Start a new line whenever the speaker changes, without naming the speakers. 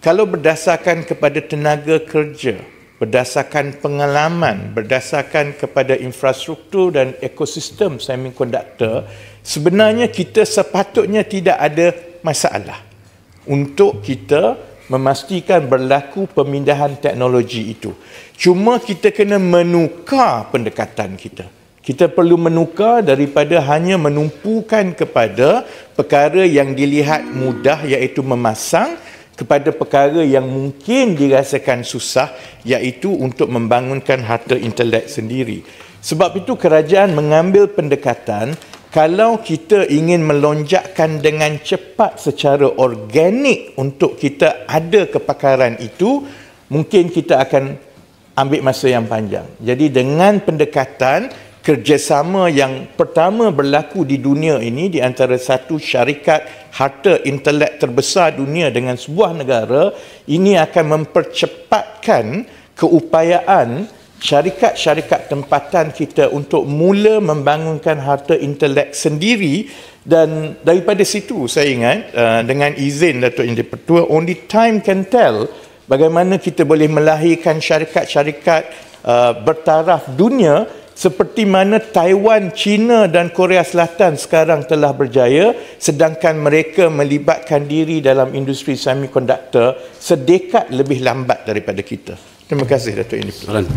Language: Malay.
Kalau berdasarkan kepada tenaga kerja, berdasarkan pengalaman, berdasarkan kepada infrastruktur dan ekosistem semikonduktor, sebenarnya kita sepatutnya tidak ada masalah untuk kita memastikan berlaku pemindahan teknologi itu. Cuma kita kena menukar pendekatan kita. Kita perlu menukar daripada hanya menumpukan kepada perkara yang dilihat mudah, iaitu memasang, kepada perkara yang mungkin dirasakan susah, iaitu untuk membangunkan harta intelek sendiri. Sebab itu kerajaan mengambil pendekatan, kalau kita ingin melonjakkan dengan cepat secara organik untuk kita ada kepakaran itu, mungkin kita akan ambil masa yang panjang. Jadi dengan pendekatan kerjasama yang pertama berlaku di dunia ini di antara satu syarikat harta intelek terbesar dunia dengan sebuah negara, ini akan mempercepatkan keupayaan syarikat-syarikat tempatan kita untuk mula membangunkan harta intelek sendiri. Dan daripada situ saya ingat, dengan izin Datuk Yang di-Pertua, only time can tell bagaimana kita boleh melahirkan syarikat-syarikat bertaraf dunia seperti mana Taiwan, China dan Korea Selatan sekarang telah berjaya, sedangkan mereka melibatkan diri dalam industri semikonduktor sedekad lebih lambat daripada kita. Terima kasih Datuk Yang di-Pertua.